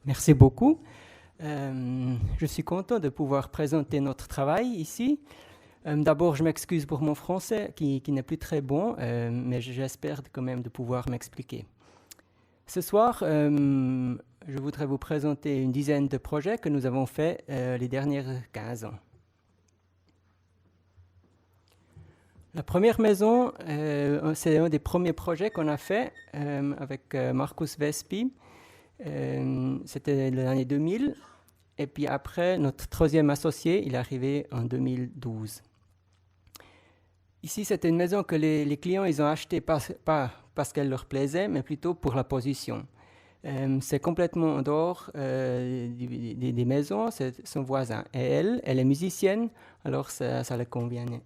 Merci beaucoup. Je suis content de pouvoir présenter notre travail ici. D'abord, je m'excuse pour mon français qui n'est plus très bon, mais j'espère quand même de pouvoir m'expliquer. Ce soir, je voudrais vous présenter une dizaine de projets que nous avons faits les dernières 15 ans. La première maison, c'est un des premiers projets qu'on a fait avec Marcus Vespi. C'était l'année 2000. Et puis après, notre troisième associé, il est arrivé en 2012. Ici, c'était une maison que les clients ils ont achetée pas parce qu'elle leur plaisait, mais plutôt pour la position. C'est complètement en dehors des maisons, c'est son voisin. Et elle est musicienne, alors ça le convenait.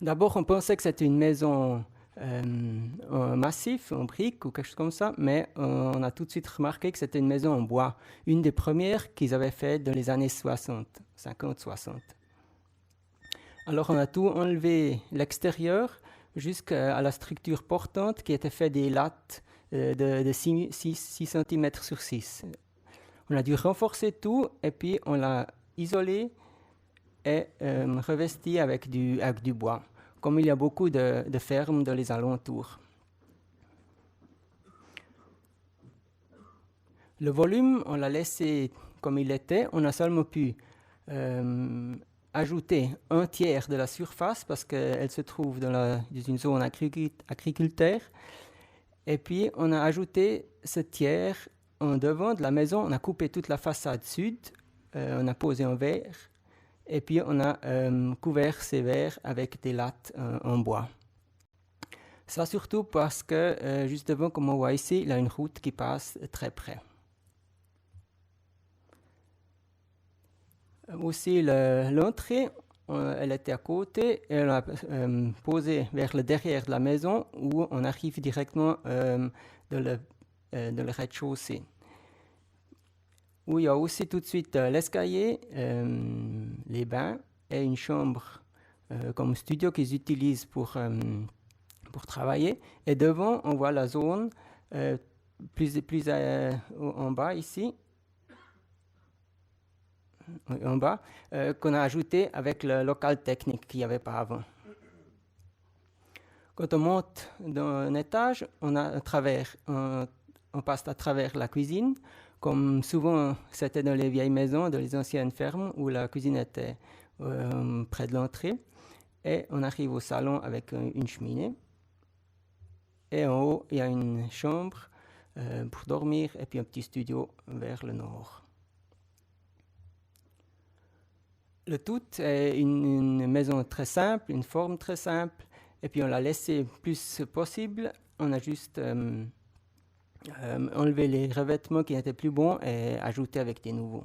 D'abord, on pensait que c'était une maison en massif, en briques ou quelque chose comme ça, mais on a tout de suite remarqué que c'était une maison en bois, une des premières qu'ils avaient faites dans les années 60, 50-60. Alors on a tout enlevé l'extérieur jusqu'à la structure portante qui était faite des lattes de 6 cm sur 6. On a dû renforcer tout et puis on l'a isolé et revesti avec du bois, comme il y a beaucoup de fermes dans les alentours. Le volume, on l'a laissé comme il était. On a seulement pu ajouter un tiers de la surface parce qu'elle se trouve dans une zone agricultaire. Et puis, on a ajouté ce tiers en devant de la maison. On a coupé toute la façade sud. On a posé un verre. Et puis, on a couvert ces verres avec des lattes en bois. Ça surtout parce que, juste devant, comme on voit ici, il y a une route qui passe très près. Aussi, l'entrée, elle était à côté et on a posé vers le derrière de la maison où on arrive directement dans le rez-de-chaussée. Où il y a aussi tout de suite l'escalier, les bains et une chambre comme studio qu'ils utilisent pour travailler. Et devant, on voit la zone plus en bas ici, en bas, qu'on a ajouté avec le local technique qu'il n'y avait pas avant. Quand on monte d'un étage, on passe à travers la cuisine, comme souvent c'était dans les vieilles maisons, dans les anciennes fermes, où la cuisine était près de l'entrée. Et on arrive au salon avec une cheminée. Et en haut, il y a une chambre pour dormir et puis un petit studio vers le nord. Le tout est une maison très simple, une forme très simple, et puis on l'a laissé plus possible. On a juste enlevé les revêtements qui n'étaient plus bons et ajouté avec des nouveaux.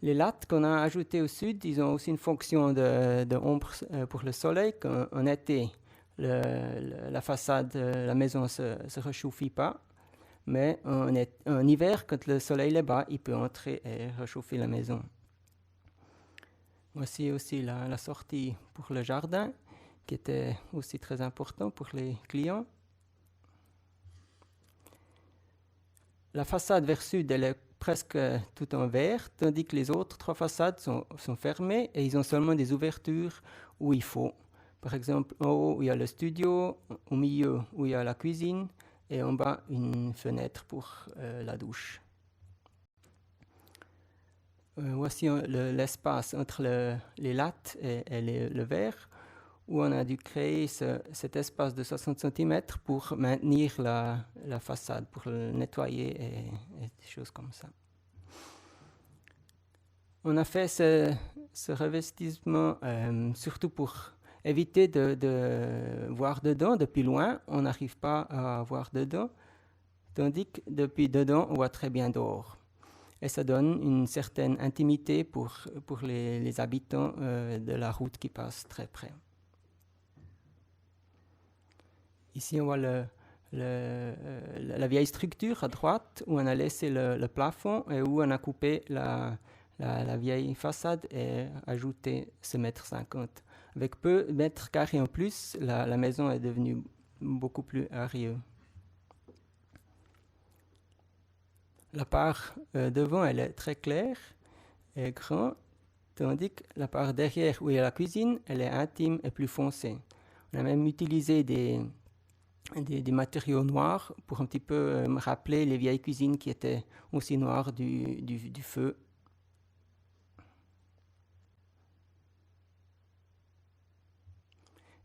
Les lattes qu'on a ajoutées au sud, ils ont aussi une fonction d'ombre pour le soleil. En été, la façade de la maison ne se réchauffe pas, mais en hiver, quand le soleil est bas, il peut entrer et réchauffer la maison. Voici aussi la sortie pour le jardin, qui était aussi très important pour les clients. La façade vers sud, elle est presque tout en verre, tandis que les autres 3 façades sont fermées et ils ont seulement des ouvertures où il faut. Par exemple, en haut, où il y a le studio, au milieu, où il y a la cuisine, et en bas, une fenêtre pour la douche. Voici l'espace entre les lattes et le verre, où on a dû créer cet espace de 60 cm pour maintenir la façade, pour le nettoyer et des choses comme ça. On a fait ce revestissement surtout pour éviter de voir dedans. Depuis loin, on n'arrive pas à voir dedans, tandis que depuis dedans, on voit très bien dehors. Et ça donne une certaine intimité pour les habitants de la route qui passe très près. Ici, on voit la vieille structure à droite, où on a laissé le plafond et où on a coupé la vieille façade et ajouté ce mètre 50. Avec peu de mètres carrés en plus, la maison est devenue beaucoup plus hargneuse. La part devant, elle est très claire et grande, tandis que la part derrière, où il y a la cuisine, elle est intime et plus foncée. On a même utilisé des matériaux noirs pour un petit peu me rappeler les vieilles cuisines qui étaient aussi noires du feu.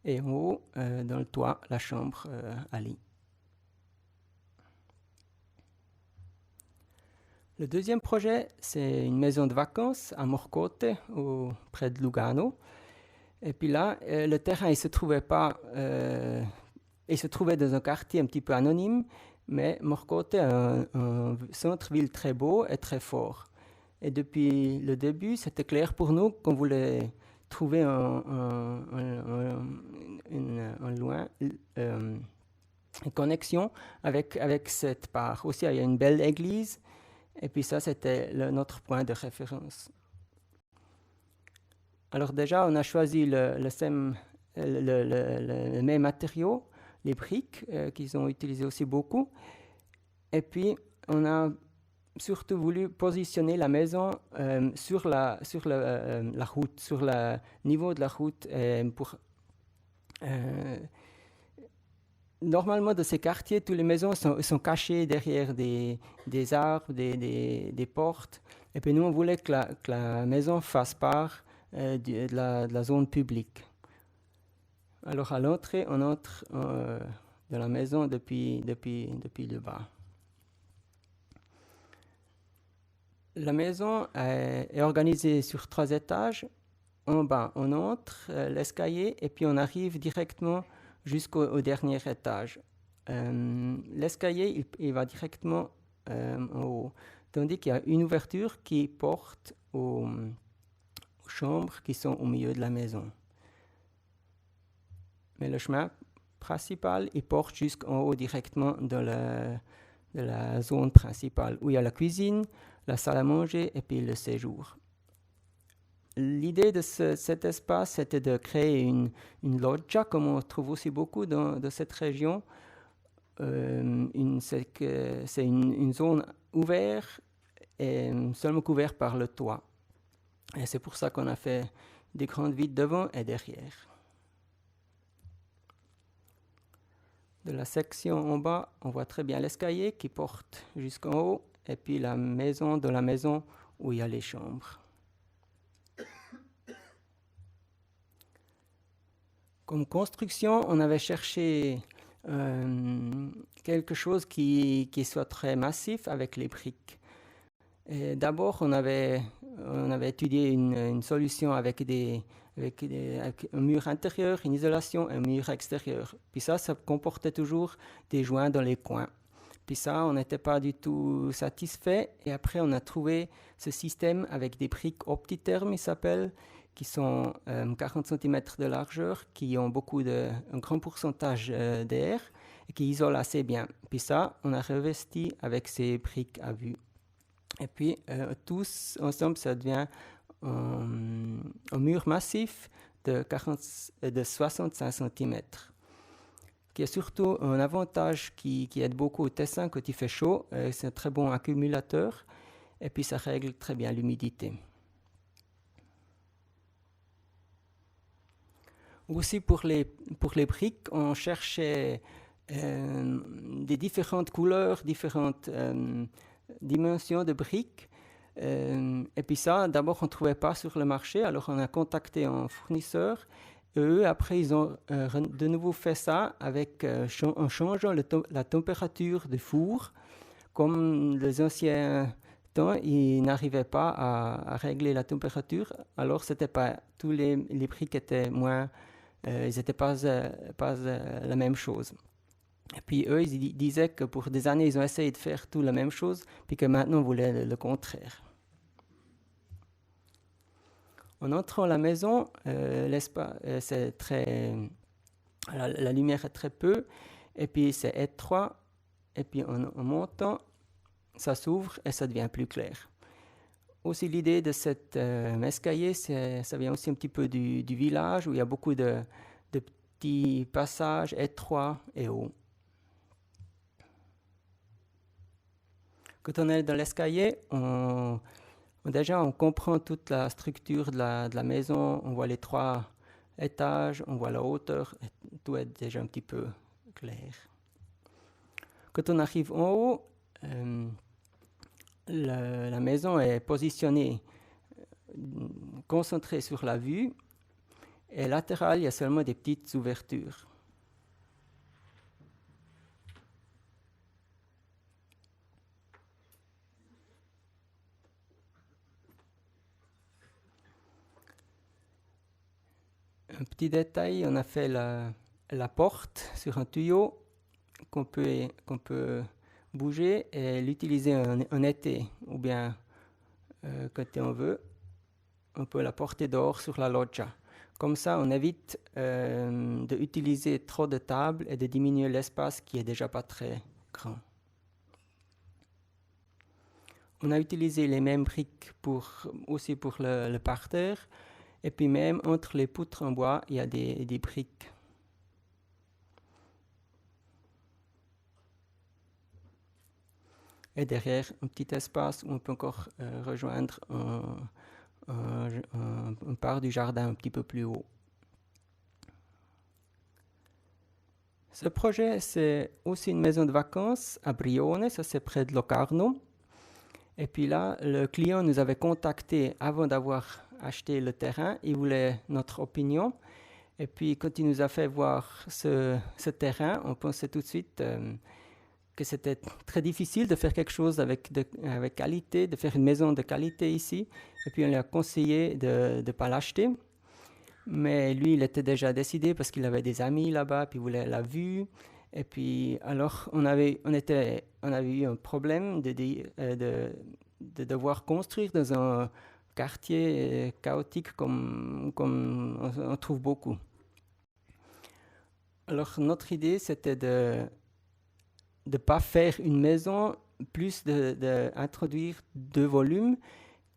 Et en haut, dans le toit, la chambre à lit. Le deuxième projet, c'est une maison de vacances à Morcote, près de Lugano. Et puis là, le terrain, il se trouvait dans un quartier un petit peu anonyme, mais Morcote est un centre-ville très beau et très fort. Et depuis le début, c'était clair pour nous qu'on voulait trouver une connexion avec cette part. Aussi, il y a une belle église, et puis ça, c'était notre point de référence. Alors déjà, on a choisi le même matériau, les briques, qu'ils ont utilisé aussi beaucoup. Et puis, on a surtout voulu positionner la maison sur la route, sur le niveau de la route. Normalement, dans ces quartiers, toutes les maisons sont cachées derrière des arbres, des portes. Et puis nous, on voulait que la maison fasse part de la zone publique. Alors à l'entrée, on entre de la maison depuis le bas. La maison est organisée sur 3 étages. En bas, on entre l'escalier et puis on arrive directement jusqu'au dernier étage. L'escalier, il va directement en haut, tandis qu'il y a une ouverture qui porte aux chambres qui sont au milieu de la maison. Mais le chemin principal, il porte jusqu'en haut directement de la zone principale, où il y a la cuisine, la salle à manger et puis le séjour. L'idée de cet espace, c'était de créer une loggia, comme on trouve aussi beaucoup dans cette région. C'est une zone ouverte et seulement couverte par le toit. Et c'est pour ça qu'on a fait des grandes vitres devant et derrière. De la section en bas, on voit très bien l'escalier qui porte jusqu'en haut et puis la maison où il y a les chambres. Comme construction, on avait cherché quelque chose qui soit très massif avec les briques. D'abord, on avait étudié une solution avec un mur intérieur, une isolation et un mur extérieur. Puis ça comportait toujours des joints dans les coins. Puis ça, on n'était pas du tout satisfait. Et après, on a trouvé ce système avec des briques optithermes, il s'appelle, qui sont 40 cm de largeur, qui ont un grand pourcentage d'air et qui isolent assez bien. Puis ça, on a revesti avec ces briques à vue. Et puis, tous ensemble, ça devient un mur massif de 65 cm, qui a surtout un avantage qui aide beaucoup au Tessin quand il fait chaud. C'est un très bon accumulateur, et puis ça règle très bien l'humidité. Aussi pour les briques, on cherchait des différentes couleurs, différentes dimensions de briques. Et puis ça, d'abord, on ne trouvait pas sur le marché, alors on a contacté un fournisseur. Et eux, après, ils ont de nouveau fait ça en changeant la température du four. Comme les anciens temps, ils n'arrivaient pas à régler la température, alors c'était pas tous les briques étaient moins... ils n'étaient pas la même chose. Et puis eux, ils disaient que pour des années, ils ont essayé de faire tout la même chose, puis que maintenant, on voulait le contraire. En entrant à la maison, c'est très... La lumière est très peu, et puis c'est étroit, et puis en montant, ça s'ouvre et ça devient plus clair. Aussi, l'idée de cet escalier, ça vient aussi un petit peu du village, où il y a beaucoup de petits passages étroits et hauts. Quand on est dans l'escalier, déjà on comprend toute la structure de la maison, on voit les 3 étages, on voit la hauteur, et tout est déjà un petit peu clair. Quand on arrive en haut, la maison est positionnée, concentrée sur la vue, et latéral, il y a seulement des petites ouvertures. Un petit détail, on a fait la porte sur un tuyau qu'on peut bouger et l'utiliser en été, ou bien quand on veut, on peut la porter dehors sur la loggia. Comme ça, on évite d'utiliser trop de tables et de diminuer l'espace qui est déjà pas très grand. On a utilisé les mêmes briques aussi pour le parterre. Et puis même entre les poutres en bois, il y a des briques. Et derrière, un petit espace où on peut encore rejoindre une part du jardin un petit peu plus haut. Ce projet, c'est aussi une maison de vacances à Brione, ça c'est près de Locarno. Et puis là, le client nous avait contacté avant d'avoir acheté le terrain, il voulait notre opinion. Et puis quand il nous a fait voir ce terrain, on pensait tout de suite que c'était très difficile de faire quelque chose avec qualité, de faire une maison de qualité ici. Et puis on lui a conseillé de ne pas l'acheter. Mais lui, il était déjà décidé parce qu'il avait des amis là-bas, puis il voulait la vue. Et puis alors on avait eu un problème de devoir construire dans un quartier chaotique comme on trouve beaucoup. Alors notre idée, c'était de ne pas faire une maison, plus d'introduire 2 volumes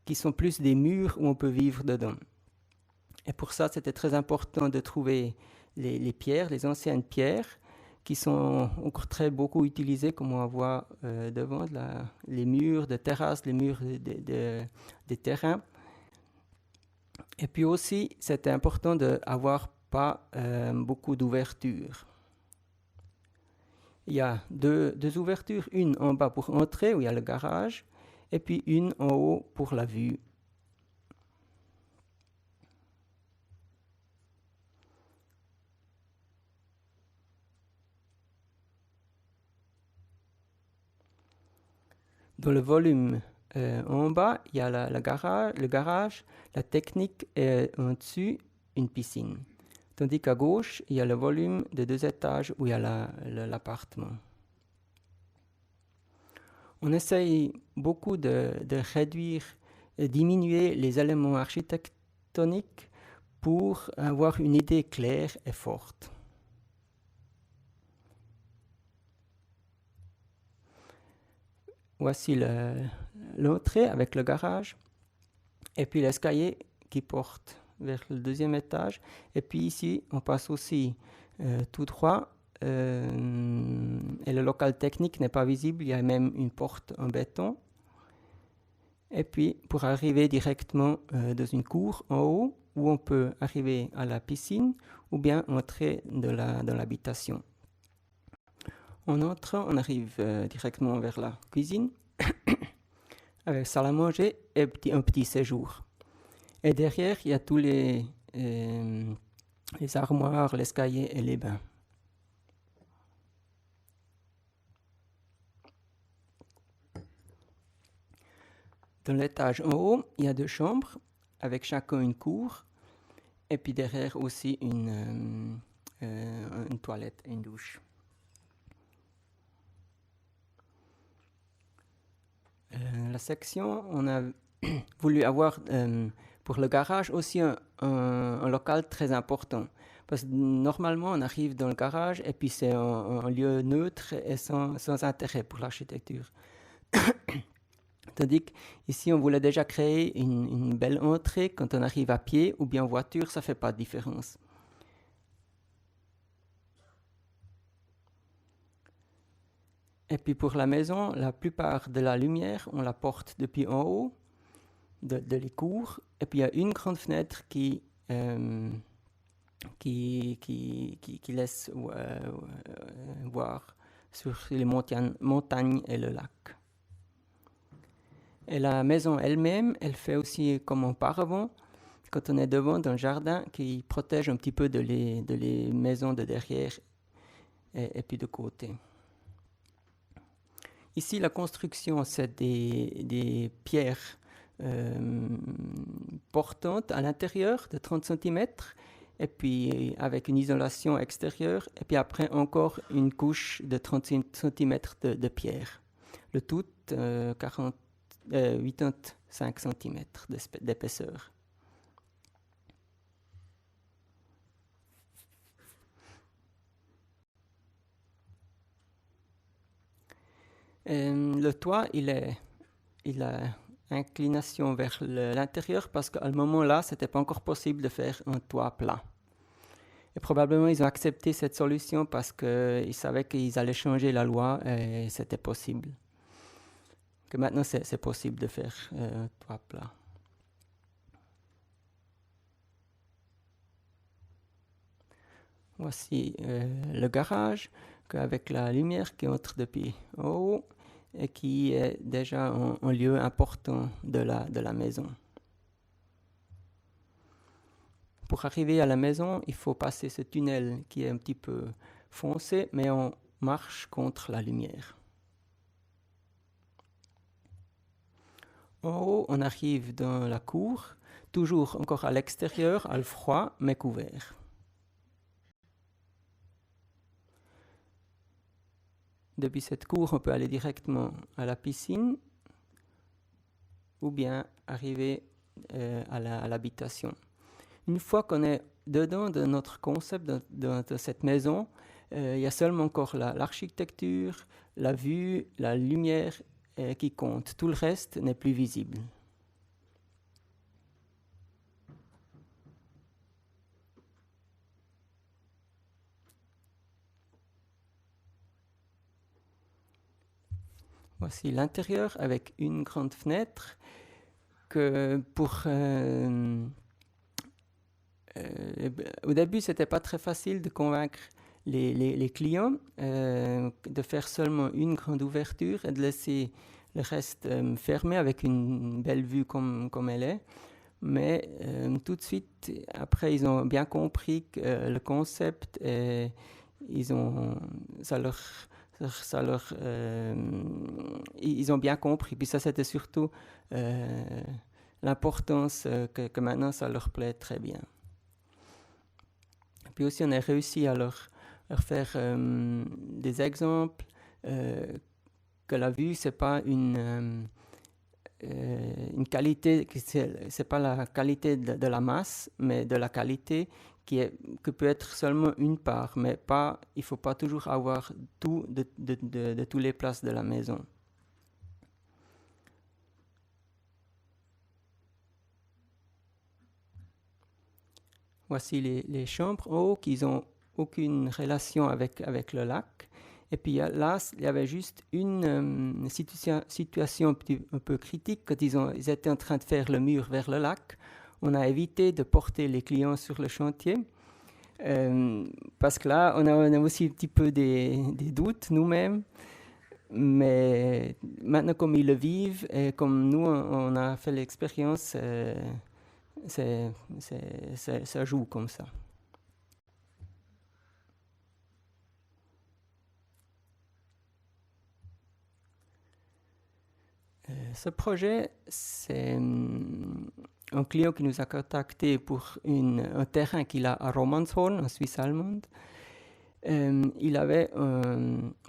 qui sont plus des murs où on peut vivre dedans. Et pour ça, c'était très important de trouver les pierres, les anciennes pierres, qui sont encore très beaucoup utilisées, comme on voit devant, les murs de terrasse, les murs des terrains. Et puis aussi, c'était important d'avoir pas beaucoup d'ouvertures. Il y a deux ouvertures, une en bas pour entrer, où il y a le garage, et puis une en haut pour la vue. Dans le volume en bas, il y a le garage, la technique et en dessus, une piscine. Tandis qu'à gauche, il y a le volume de 2 étages où il y a l'appartement. On essaye beaucoup de réduire, diminuer les éléments architectoniques pour avoir une idée claire et forte. Voici l'entrée avec le garage et puis l'escalier qui porte vers le 2e étage. Et puis ici, on passe aussi tout droit et le local technique n'est pas visible. Il y a même une porte en béton. Et puis, pour arriver directement dans une cour en haut où on peut arriver à la piscine ou bien entrer dans l'habitation. En entrant, on arrive directement vers la cuisine, avec salle à manger et un petit séjour. Et derrière, il y a tous les armoires, l'escalier et les bains. Dans l'étage en haut, il y a 2 chambres, avec chacun une cour, et puis derrière aussi une toilette et une douche. La section, on a voulu avoir pour le garage aussi un local très important. Parce que normalement, on arrive dans le garage et puis c'est un lieu neutre et sans intérêt pour l'architecture. Tandis qu'ici, on voulait déjà créer une belle entrée. Quand on arrive à pied ou bien en voiture, ça ne fait pas de différence. Et puis pour la maison, la plupart de la lumière, on la porte depuis en haut de les cours. Et puis il y a une grande fenêtre qui laisse voir sur les montagnes et le lac. Et la maison elle-même, elle fait aussi comme un paravent quand on est devant dans le jardin qui protège un petit peu de les maisons de derrière et puis de côté. Ici, la construction, c'est des pierres portantes à l'intérieur de 30 cm et puis avec une isolation extérieure et puis après encore une couche de 30 cm de pierre. Le tout 85 cm d'épaisseur. Le toit, il a inclination vers l'intérieur parce qu'à ce moment-là, ce n'était pas encore possible de faire un toit plat. Et probablement, ils ont accepté cette solution parce qu'ils savaient qu'ils allaient changer la loi et c'était possible. Que maintenant, c'est possible de faire un toit plat. Voici le garage avec la lumière qui entre depuis en haut et qui est déjà un lieu important de la maison. Pour arriver à la maison, il faut passer ce tunnel qui est un petit peu foncé, mais on marche contre la lumière. En haut, on arrive dans la cour, toujours encore à l'extérieur, à le froid, mais couvert. Depuis cette cour, on peut aller directement à la piscine ou bien arriver à l'habitation. Une fois qu'on est dedans de notre concept, de cette maison, il y a seulement encore l'architecture, la vue, la lumière qui compte. Tout le reste n'est plus visible. Voici l'intérieur avec une grande fenêtre que au début, ce n'était pas très facile de convaincre les clients de faire seulement une grande ouverture et de laisser le reste fermé avec une belle vue comme elle est. Mais tout de suite, après, ils ont bien compris que le concept, ils ont bien compris. Puis ça, c'était surtout l'importance que maintenant, ça leur plaît très bien. Puis aussi, on a réussi à leur faire des exemples que la vue, c'est pas une qualité, c'est pas la qualité de la masse, mais de la qualité que peut être seulement une part, mais pas, il faut pas toujours avoir tout de toutes les places de la maison. Voici les chambres en haut qui n'ont aucune relation avec le lac. Et puis là, il y avait juste une situation un peu critique quand ils étaient en train de faire le mur vers le lac. On a évité de porter les clients sur le chantier parce que là, on a aussi un petit peu des doutes nous-mêmes. Mais maintenant, comme ils le vivent et comme nous, on a fait l'expérience, ça joue comme ça. Ce projet, c'est un client qui nous a contacté pour un terrain qu'il a à Romanshorn, en Suisse allemande. Il avait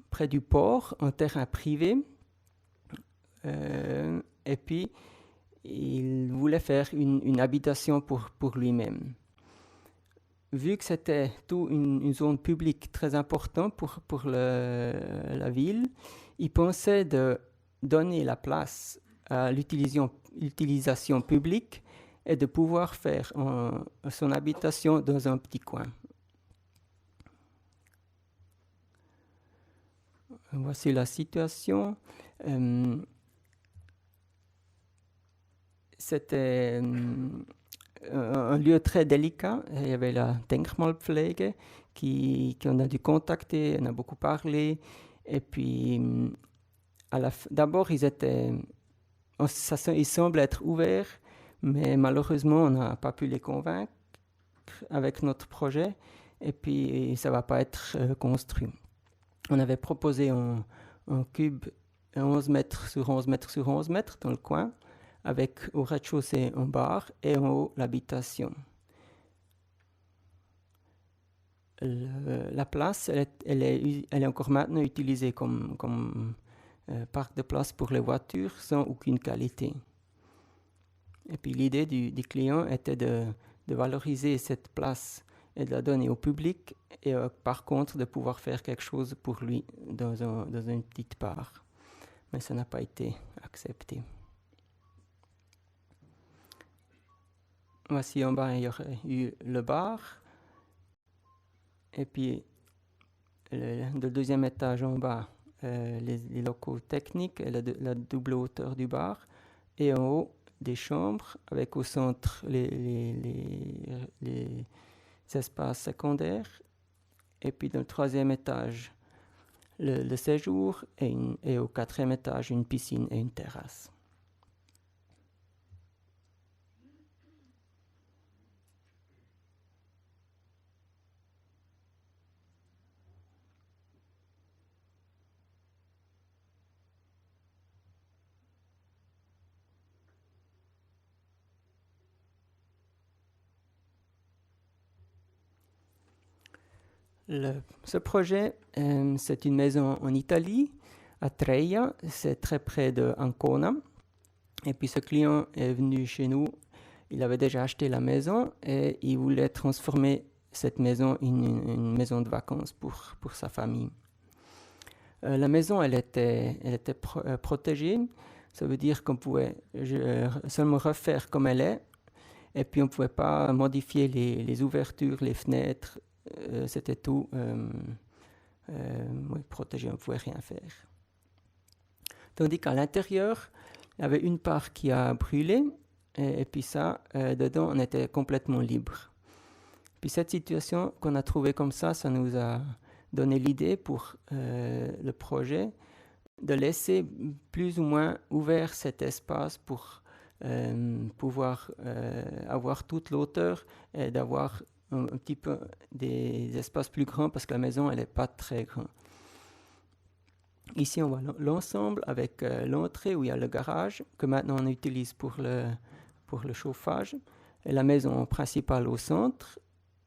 près du port un terrain privé et puis il voulait faire une habitation pour lui-même. Vu que c'était tout une zone publique très importante pour la ville, il pensait de donner la place à l'utilisation publique et de pouvoir faire son habitation dans un petit coin. Voici la situation. C'était un lieu très délicat. Il y avait la Denkmalpflege qu'on a dû contacter, on a beaucoup parlé. Et puis, d'abord, ils semblent être ouverts, mais malheureusement, on n'a pas pu les convaincre avec notre projet. Et puis, ça ne va pas être construit. On avait proposé un cube 11 mètres sur 11 mètres sur 11 mètres dans le coin, avec au rez-de-chaussée un bar et en haut l'habitation. La place, elle est encore maintenant utilisée comme parc de place pour les voitures sans aucune qualité. Et puis l'idée du client était de valoriser cette place et de la donner au public et par contre de pouvoir faire quelque chose pour lui dans une petite part. Mais ça n'a pas été accepté. Voici en bas, il y aurait eu le bar. Et puis, le deuxième étage en bas, les locaux techniques et la double hauteur du bar. Et en haut, des chambres avec au centre les espaces secondaires. Et puis, dans le troisième étage, le séjour et au quatrième étage, une piscine et une terrasse. Ce projet, c'est une maison en Italie, à Treia, c'est très près de Ancona. Et puis ce client est venu chez nous, il avait déjà acheté la maison et il voulait transformer cette maison en une maison de vacances pour sa famille. La maison, elle était protégée, ça veut dire qu'on pouvait seulement refaire comme elle est, et puis on ne pouvait pas modifier les ouvertures, les fenêtres, c'était tout protégé, on ne pouvait rien faire. Tandis qu'à l'intérieur, il y avait une part qui a brûlé, et puis ça, dedans, on était complètement libre. Puis cette situation qu'on a trouvée comme ça nous a donné l'idée pour le projet de laisser plus ou moins ouvert cet espace pour pouvoir avoir toute l'hauteur et d'avoir un petit peu des espaces plus grands parce que la maison, elle n'est pas très grande. Ici, on voit l'ensemble avec l'entrée où il y a le garage que maintenant on utilise pour le chauffage. Et la maison principale au centre.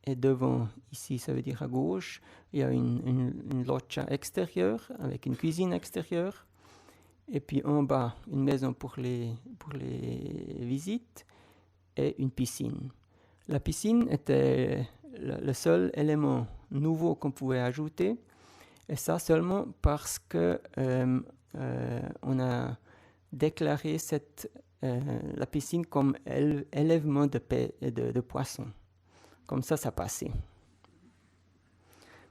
Et devant, ici, ça veut dire à gauche, il y a une loggia extérieure avec une cuisine extérieure. Et puis en bas, une maison pour les visites et une piscine. La piscine était le seul élément nouveau qu'on pouvait ajouter, et ça seulement parce que on a déclaré la piscine comme élèvement de poissons. Comme ça passait.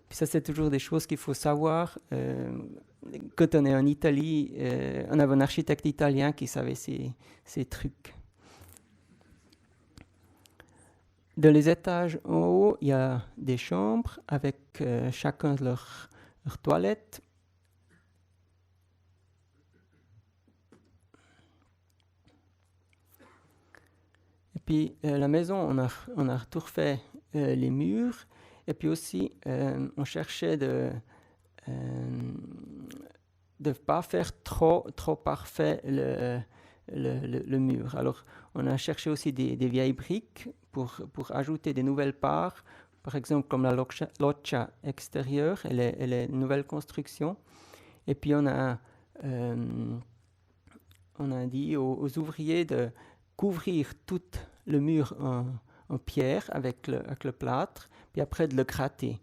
Puis ça, c'est toujours des choses qu'il faut savoir. Quand on est en Italie, on avait un architecte italien qui savait ces trucs. Dans les étages en haut, il y a des chambres avec chacun leur toilette. Et puis la maison, on a tout refait les murs. Et puis aussi, on cherchait de ne pas faire trop parfait le mur. Alors, on a cherché aussi des vieilles briques pour ajouter des nouvelles parts. Par exemple, comme la loggia extérieure, elle est une nouvelle construction. Et puis, on a dit aux ouvriers de couvrir tout le mur en pierre avec le plâtre, puis après de le gratter.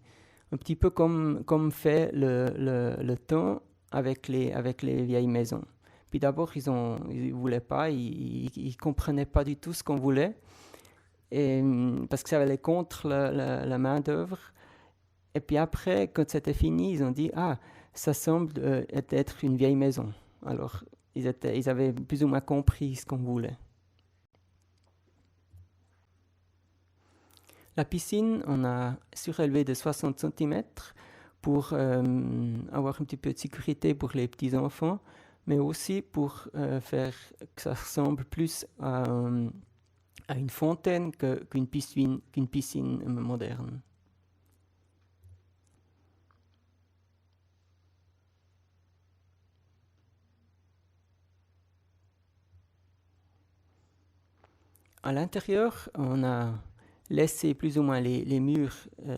Un petit peu comme fait le temps avec les vieilles maisons. Puis d'abord, ils ne voulaient pas, ils ne comprenaient pas du tout ce qu'on voulait, parce que ça allait contre la main-d'œuvre. Et puis après, quand c'était fini, ils ont dit « Ah, ça semble être une vieille maison. Alors, ils avaient plus ou moins compris ce qu'on voulait. La piscine, on a surélevé de 60 cm pour avoir un petit peu de sécurité pour les petits-enfants, mais aussi pour faire que ça ressemble plus à une fontaine qu'une piscine moderne. À l'intérieur, on a laissé plus ou moins les murs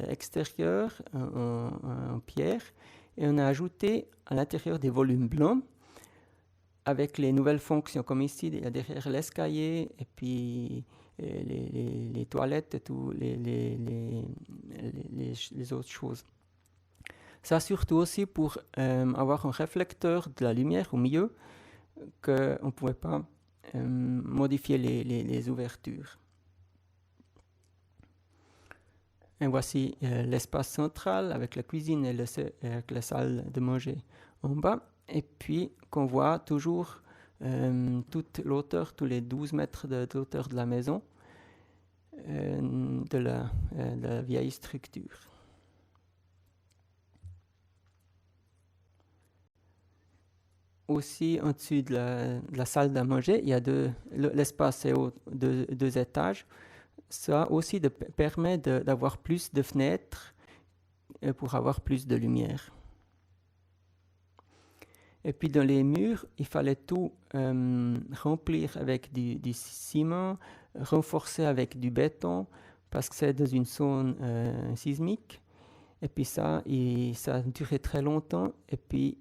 extérieurs en pierre et on a ajouté à l'intérieur des volumes blancs avec les nouvelles fonctions, comme ici, il y a derrière l'escalier et puis les toilettes et tout, les autres choses. Ça surtout aussi pour avoir un réflecteur de la lumière au milieu qu'on ne pouvait pas modifier les ouvertures. Et voici l'espace central avec la cuisine et avec la salle de manger en bas. Et puis qu'on voit toujours toute l'hauteur, tous les 12 mètres de hauteur de la maison, de la vieille structure. Aussi, au-dessus de la salle de manger, il y a l'espace est deux étages. Ça aussi permet d'avoir plus de fenêtres pour avoir plus de lumière. Et puis dans les murs, il fallait tout remplir avec du ciment, renforcer avec du béton, parce que c'est dans une zone sismique. Et puis ça a duré très longtemps. Et puis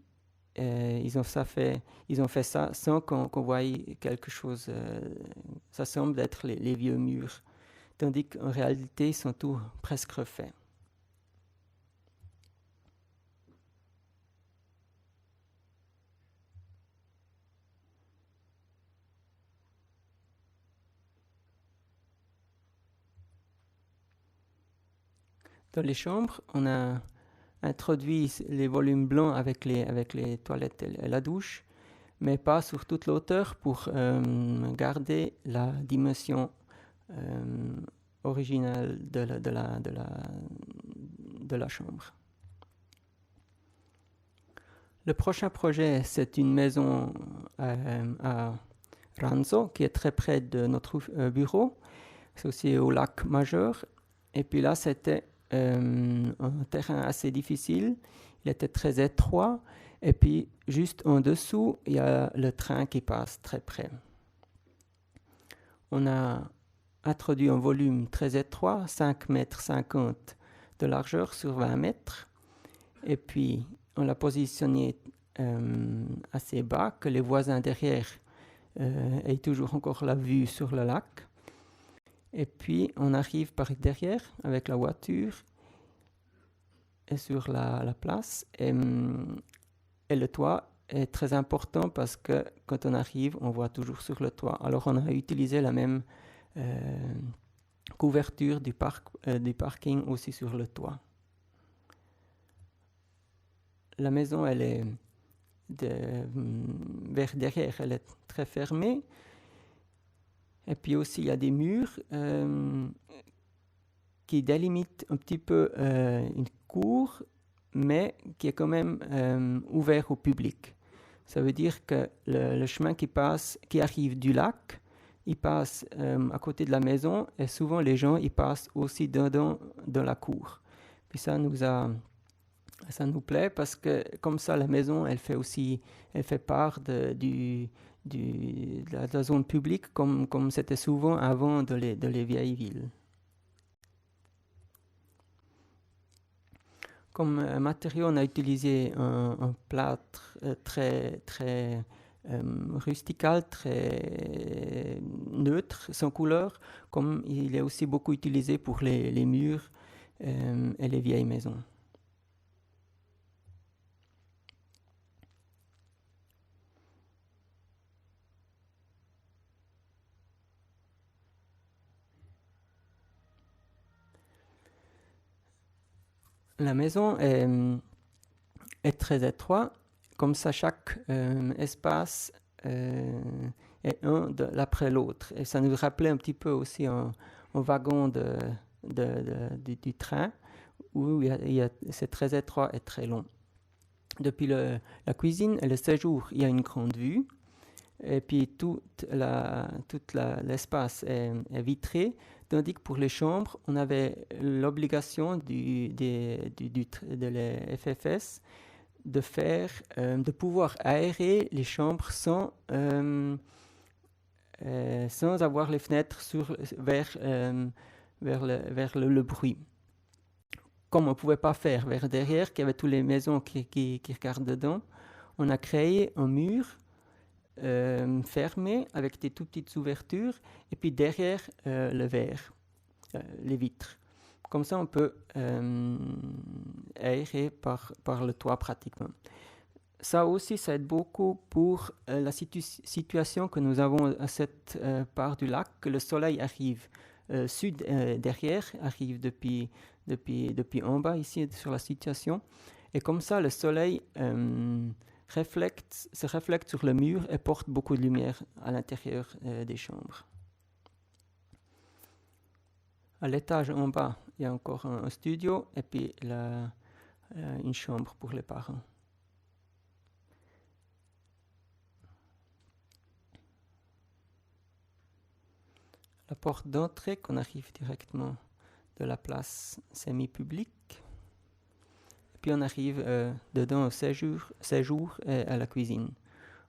ils ont fait ça sans qu'on voie quelque chose. Ça semble être les vieux murs. Tandis qu'en réalité, ils sont tous presque refaits. Dans les chambres, on a introduit les volumes blancs avec les toilettes et la douche, mais pas sur toute l'hauteur pour garder la dimension originale de la chambre. Le prochain projet, c'est une maison à Ranzo, qui est très près de notre bureau. C'est aussi au lac Majeur. Et puis là, c'était un terrain assez difficile. Il était très étroit. Et puis, juste en dessous, il y a le train qui passe très près. On a introduit un volume très étroit, 5,50 mètres de largeur sur 20 mètres. Et puis, on l'a positionné assez bas, que les voisins derrière aient toujours encore la vue sur le lac. Et puis, on arrive par derrière avec la voiture et sur la place. Et le toit est très important parce que quand on arrive, on voit toujours sur le toit. Alors, on a utilisé la même couverture du parking aussi sur le toit. La maison, elle est vers derrière, elle est très fermée. Et puis aussi, il y a des murs qui délimitent un petit peu une cour, mais qui est quand même ouvert au public. Ça veut dire que le chemin qui arrive du lac, il passe à côté de la maison et souvent les gens ils passent aussi dans la cour. Puis ça nous plaît parce que comme ça la maison elle fait part de la zone publique comme c'était souvent avant de les vieilles villes. Comme matériau, on a utilisé un plâtre très rustical, très neutre, sans couleur, comme il est aussi beaucoup utilisé pour les murs et les vieilles maisons. La maison est très étroit. Comme ça, chaque espace est un l'après l'autre. Et ça nous rappelait un petit peu aussi un wagon du train où c'est très étroit et très long. Depuis la cuisine et le séjour, il y a une grande vue. Et puis tout l'espace est vitré, tandis que pour les chambres, on avait l'obligation de les FFS de pouvoir aérer les chambres sans avoir les fenêtres vers le bruit. Comme on ne pouvait pas faire vers derrière, qu'il y avait toutes les maisons qui regardent dedans, on a créé un mur fermé avec des tout petites ouvertures et puis derrière le verre, les vitres. Comme ça, on peut aérer par le toit pratiquement. Ça aussi, ça aide beaucoup pour la situation que nous avons à cette part du lac, que le soleil arrive sud derrière, arrive depuis en bas ici sur la situation. Et comme ça, le soleil se reflète sur le mur et porte beaucoup de lumière à l'intérieur des chambres. À l'étage en bas, il y a encore un studio et puis une chambre pour les parents. La porte d'entrée, qu'on arrive directement de la place semi-publique. Et puis on arrive dedans au séjour et à la cuisine,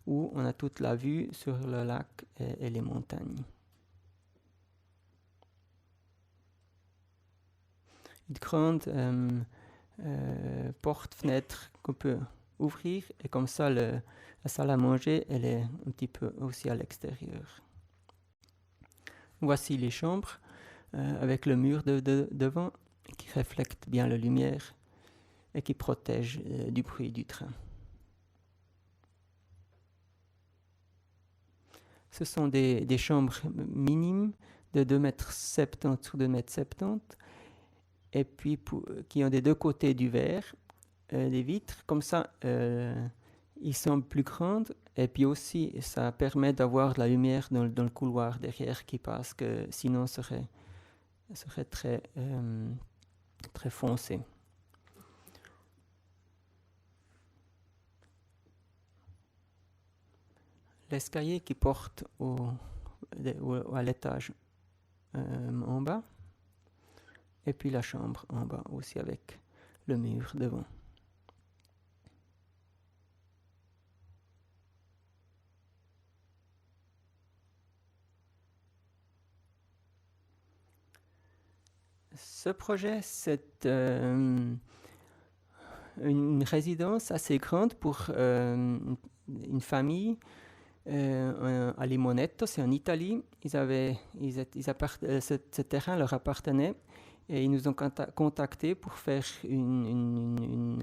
où on a toute la vue sur le lac et les montagnes. Une grande porte-fenêtre qu'on peut ouvrir, et comme ça la salle à manger, elle est un petit peu aussi à l'extérieur. Voici les chambres avec le mur devant qui reflète bien la lumière et qui protège du bruit du train. Ce sont des chambres minimes de 2,70 m sur 2,70 m et puis qui ont des deux côtés du verre, des vitres. Comme ça, ils sont plus grandes et puis aussi ça permet d'avoir de la lumière dans le couloir derrière qui passe, que sinon serait très foncé. L'escalier qui porte à l'étage en bas et puis la chambre en bas aussi avec le mur devant. Ce projet, c'est une résidence assez grande pour une famille à Limonetto, c'est en Italie. Ce terrain leur appartenait et ils nous ont contactés pour faire une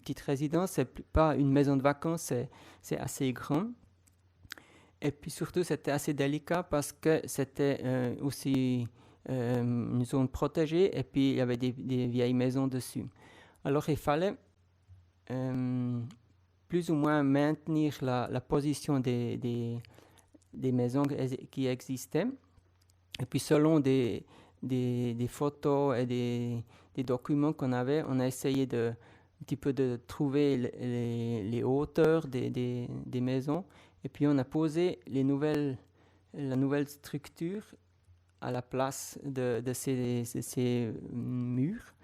petite résidence. C'est pas une maison de vacances, c'est assez grand. Et puis surtout, c'était assez délicat parce que c'était aussi une zone protégée et puis il y avait des vieilles maisons dessus. Alors il fallait plus ou moins maintenir la position des maisons qui existaient. Et puis selon des photos et des documents qu'on avait, on a essayé un petit peu de trouver les hauteurs des maisons. Et puis on a posé la nouvelle structure à la place de ces murs.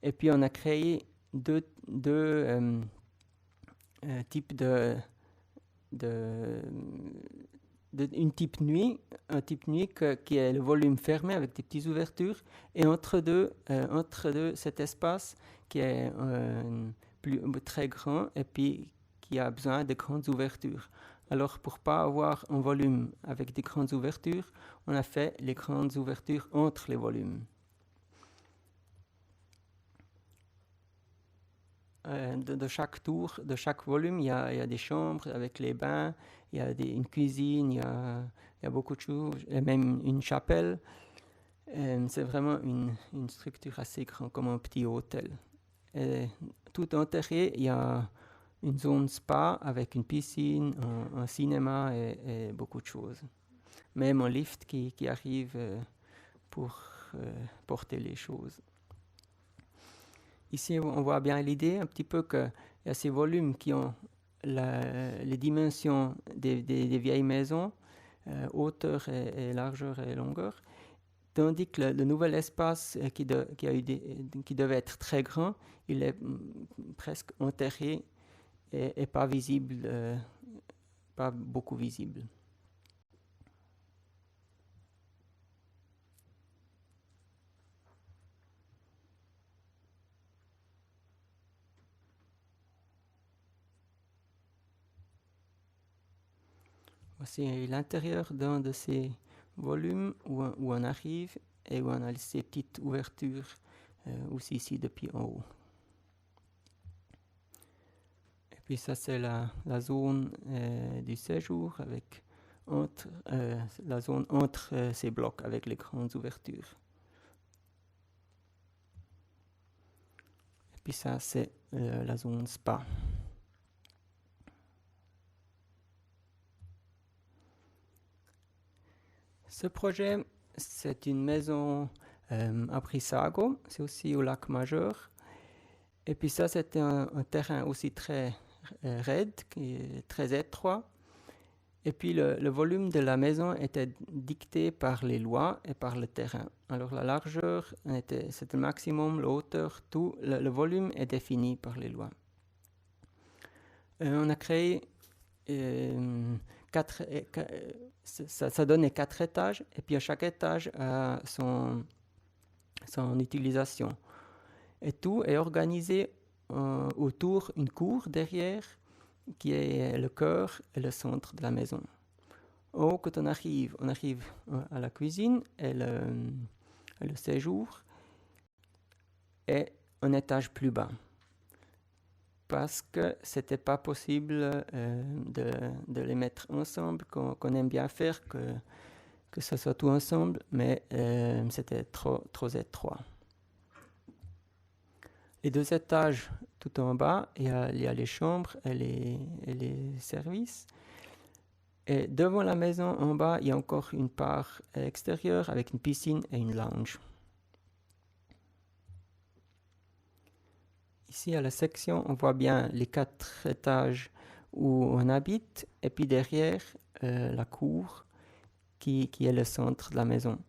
Et puis on a créé deux types un type nuit qui est le volume fermé avec des petites ouvertures, et entre deux cet espace qui est très grand et puis qui a besoin de grandes ouvertures. Alors pour pas avoir un volume avec des grandes ouvertures, on a fait les grandes ouvertures entre les volumes. De chaque tour, de chaque volume, il y a des chambres avec les bains, il y a une cuisine, il y a beaucoup de choses, et même une chapelle. C'est vraiment une structure assez grande, comme un petit hôtel. Et tout enterré, il y a une zone spa avec une piscine, un cinéma et beaucoup de choses. Même un lift qui arrive pour porter les choses. Ici, on voit bien l'idée un petit peu qu'il y a ces volumes qui ont les dimensions des vieilles maisons, hauteur et largeur et longueur, tandis que le nouvel espace qui devait être très grand, il est presque enterré et pas visible, pas beaucoup visible. Voici l'intérieur d'un de ces volumes où on arrive et où on a ces petites ouvertures aussi ici depuis en haut. Et puis ça c'est la zone du séjour avec la zone entre ces blocs avec les grandes ouvertures. Et puis ça c'est la zone spa. Ce projet, c'est une maison à Brissago, c'est aussi au lac Majeur. Et puis ça, c'était un terrain aussi très raide, très étroit. Et puis le volume de la maison était dicté par les lois et par le terrain. Alors la largeur, c'était le maximum, la hauteur, tout. Le volume est défini par les lois. On a créé ça donnait 4 étages, et puis à chaque étage a son utilisation. Et tout est organisé autour d'une cour derrière, qui est le cœur et le centre de la maison. Quand on arrive à la cuisine et le séjour, et un étage plus bas. Parce que c'était pas possible de les mettre ensemble, qu'on aime bien faire, que ça soit tout ensemble, mais c'était trop étroit. Les 2 étages tout en bas, il y a les chambres et les services. Et devant la maison, en bas, il y a encore une part extérieure avec une piscine et une lounge. Ici, à la section, on voit bien les 4 étages où on habite, et puis derrière, la cour, qui est le centre de la maison.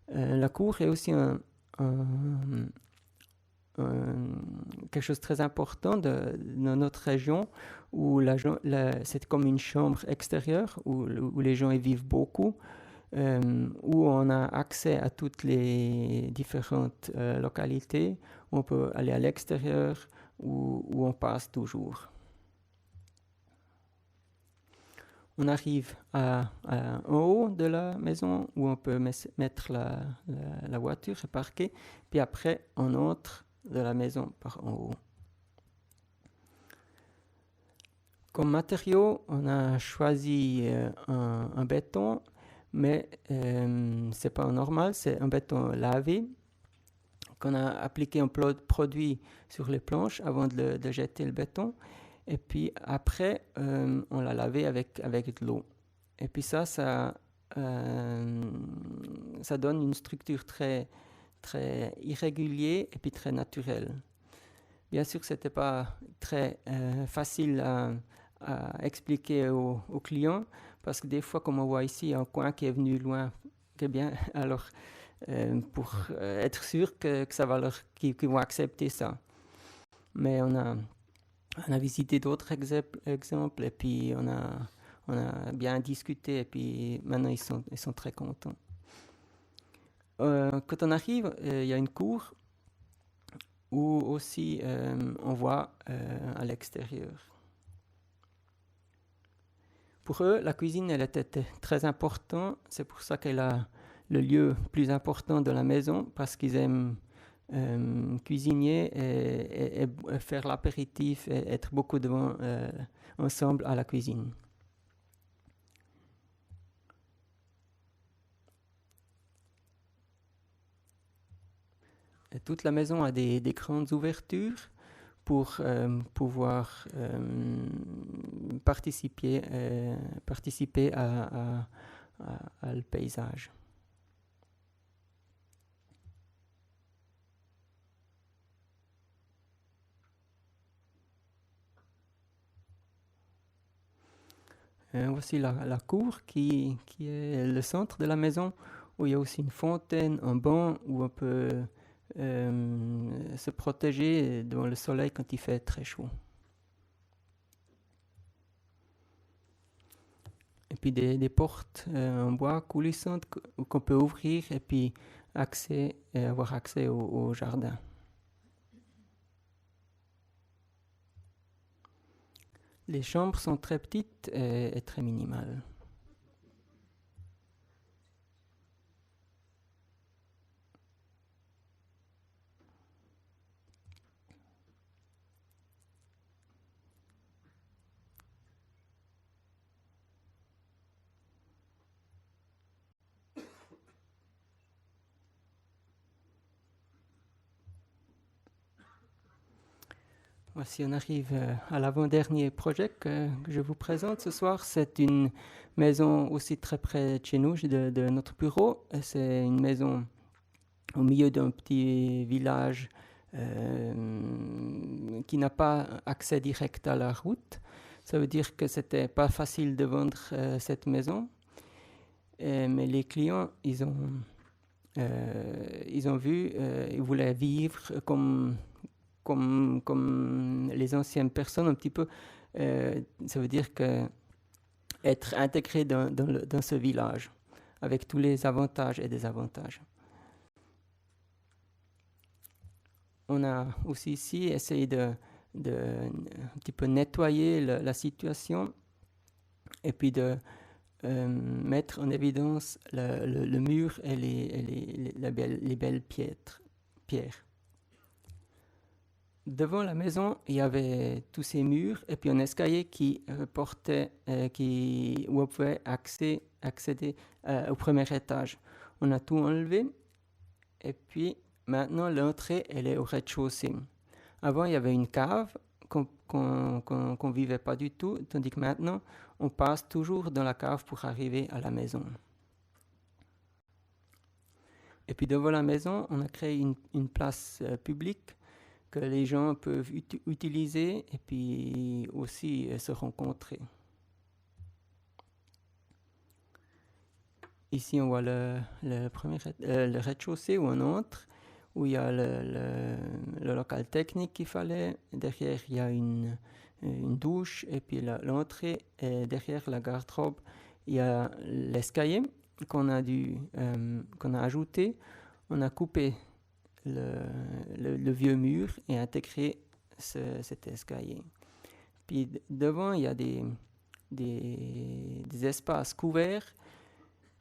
La cour est aussi quelque chose de très important dans notre région, où c'est comme une chambre extérieure, où les gens y vivent beaucoup, où on a accès à toutes les différentes localités, où on peut aller à l'extérieur, où on passe toujours. On arrive en haut de la maison où on peut mettre la voiture et parquer, puis après on entre de la maison par en haut. Comme matériau, on a choisi un béton, mais c'est pas normal, c'est un béton lavé qu'on a appliqué un produit sur les planches avant de jeter le béton. Et puis après, on l'a lavé avec de l'eau. Et puis ça donne une structure très, très irrégulière et puis très naturelle. Bien sûr, ce n'était pas très facile à expliquer aux clients, parce que des fois, comme on voit ici, un coin qui est venu loin, que bien, alors pour être sûr que ça va qu'ils vont accepter ça. Mais on a visité d'autres exemples et puis on a bien discuté et puis maintenant ils sont très contents. Quand on arrive, il y a une cour où aussi on voit à l'extérieur. Pour eux, la cuisine, elle était très importante. C'est pour ça qu'elle a le lieu plus important de la maison, parce qu'ils aiment cuisiner et faire l'apéritif et être beaucoup devant ensemble à la cuisine. Et toute la maison a des grandes ouvertures pour pouvoir participer à le paysage. Voici la cour qui est le centre de la maison, où il y a aussi une fontaine, un banc où on peut se protéger devant le soleil quand il fait très chaud. Et puis des portes en bois coulissantes qu'on peut ouvrir et puis avoir accès au jardin. Les chambres sont très petites et très minimales. Voici, on arrive à l'avant-dernier projet que je vous présente ce soir. C'est une maison aussi très près de chez nous, de notre bureau. C'est une maison au milieu d'un petit village qui n'a pas accès direct à la route. Ça veut dire que c'était pas facile de vendre cette maison. Mais les clients, ils ont vu, ils voulaient vivre comme les anciennes personnes un petit peu. Ça veut dire que être intégré dans ce village avec tous les avantages et désavantages. On a aussi ici essayé de un petit peu nettoyer la situation et puis de mettre en évidence le mur et les belles pierres. Devant la maison, il y avait tous ces murs et puis un escalier qui portait, où on pouvait accéder au premier étage. On a tout enlevé et puis maintenant l'entrée elle est au rez-de-chaussée. Avant il y avait une cave qu'on vivait pas du tout, tandis que maintenant on passe toujours dans la cave pour arriver à la maison. Et puis devant la maison, on a créé une place publique que les gens peuvent utiliser et puis aussi se rencontrer. Ici, on voit le rez-de-chaussée où on entre, où il y a le local technique qu'il fallait. Derrière, il y a une douche et puis l'entrée. Et derrière la garde-robe, il y a l'escalier qu'on a ajouté. On a coupé le vieux mur et intégré cet escalier. Puis devant, il y a des espaces couverts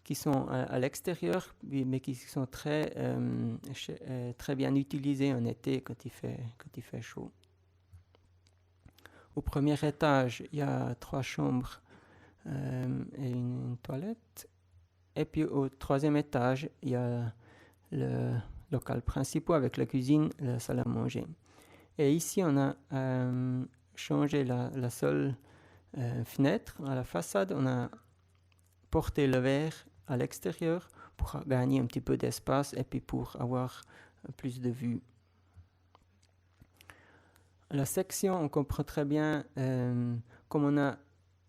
qui sont à l'extérieur, mais qui sont très bien utilisés en été quand il fait chaud. Au premier étage, il y a 3 chambres et une toilette. Et puis au troisième étage, il y a le local principal avec la cuisine, la salle à manger. Et ici, on a changé la seule fenêtre à la façade. On a porté le verre à l'extérieur pour gagner un petit peu d'espace et puis pour avoir plus de vue. La section, on comprend très bien comme on a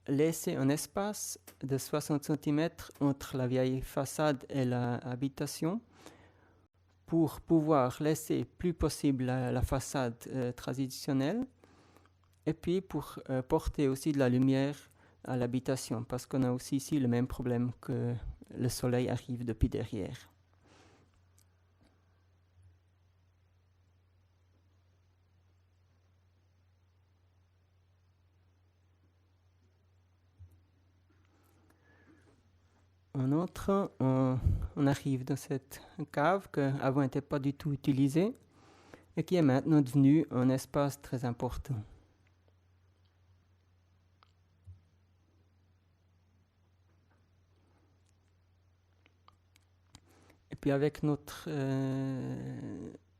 laissé un espace de 60 cm entre la vieille façade et l'habitation pour pouvoir laisser plus possible la façade traditionnelle et puis pour porter aussi de la lumière à l'habitation parce qu'on a aussi ici le même problème que le soleil arrive depuis derrière. En entrant, on arrive dans cette cave qui avant n'était pas du tout utilisée et qui est maintenant devenue un espace très important. Et puis avec notre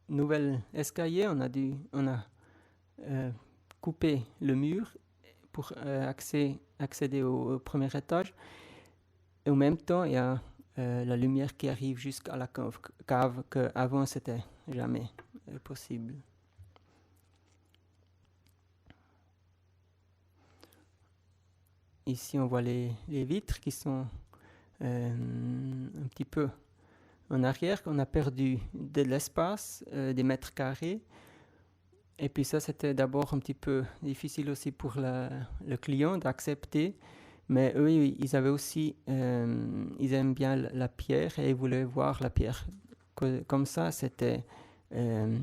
nouvel escalier, on a couper le mur pour accéder au premier étage. Et en même temps, il y a la lumière qui arrive jusqu'à la cave qu'avant, c'était jamais possible. Ici, on voit les vitres qui sont un petit peu en arrière, qu'on a perdu de l'espace, des mètres carrés. Et puis ça, c'était d'abord un petit peu difficile aussi pour le client d'accepter. Mais eux, ils avaient aussi, ils aiment bien la pierre et ils voulaient voir la pierre. Comme ça, c'était, on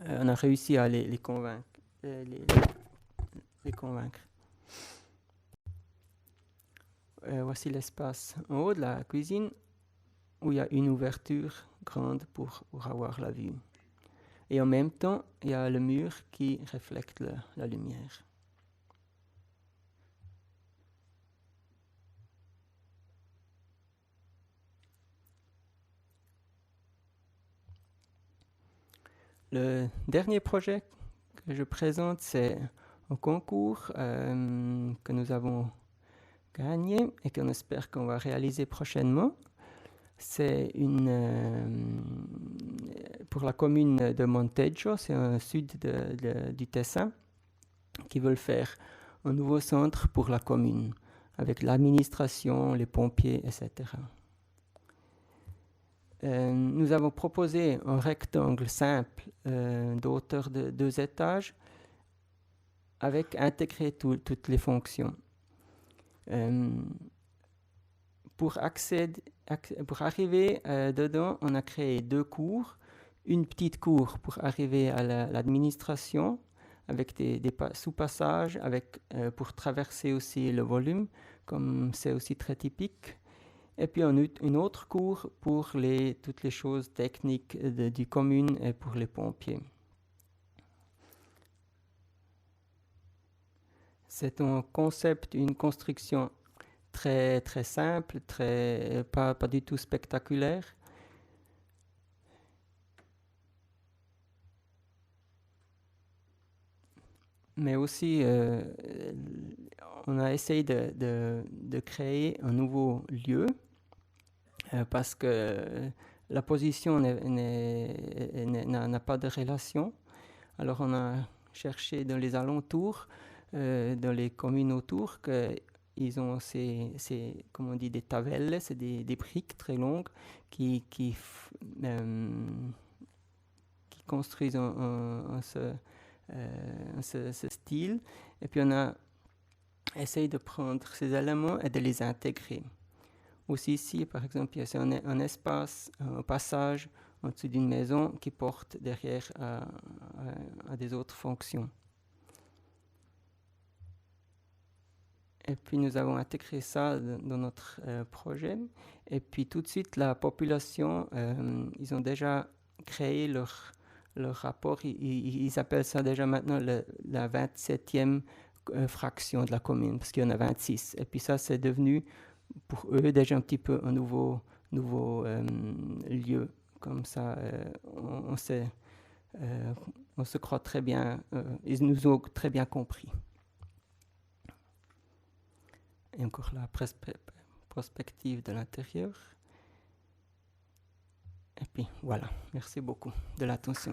a réussi à les convaincre. Les convaincre. Voici l'espace en haut de la cuisine où il y a une ouverture grande pour avoir la vue. Et en même temps, il y a le mur qui reflète la lumière. Le dernier projet que je présente, c'est un concours que nous avons gagné et qu'on espère qu'on va réaliser prochainement. C'est pour la commune de Monteggio, c'est au sud du Tessin, qui veulent faire un nouveau centre pour la commune, avec l'administration, les pompiers, etc. Nous avons proposé un rectangle simple de hauteur de 2 étages, avec intégré toutes les fonctions. Pour arriver dedans, on a créé 2 cours. Une petite cour pour arriver à l'administration, avec des sous-passages, pour traverser aussi le volume, comme c'est aussi très typique. Et puis une autre cour pour toutes les choses techniques du commune et pour les pompiers. C'est un concept, une construction très, très simple, pas du tout spectaculaire. Mais aussi, on a essayé de créer un nouveau lieu parce que la position n'a pas de relation. Alors on a cherché dans les alentours, dans les communes autour, qu'ils ont comme on dit, des tavelles, c'est des briques très longues qui construisent ce style. Et puis on a essayé de prendre ces éléments et de les intégrer. Aussi ici, par exemple, il y a un espace, un passage au-dessus d'une maison qui porte derrière à des autres fonctions. Et puis nous avons intégré ça dans notre projet. Et puis tout de suite, la population, ils ont déjà créé leur rapport. Ils appellent ça déjà maintenant la 27e fraction de la commune, parce qu'il y en a 26. Et puis ça, c'est devenu pour eux déjà un petit peu un nouveau lieu. Comme ça, on se croit très bien, ils nous ont très bien compris. Et encore la perspective de l'intérieur. Et puis voilà, merci beaucoup de l'attention.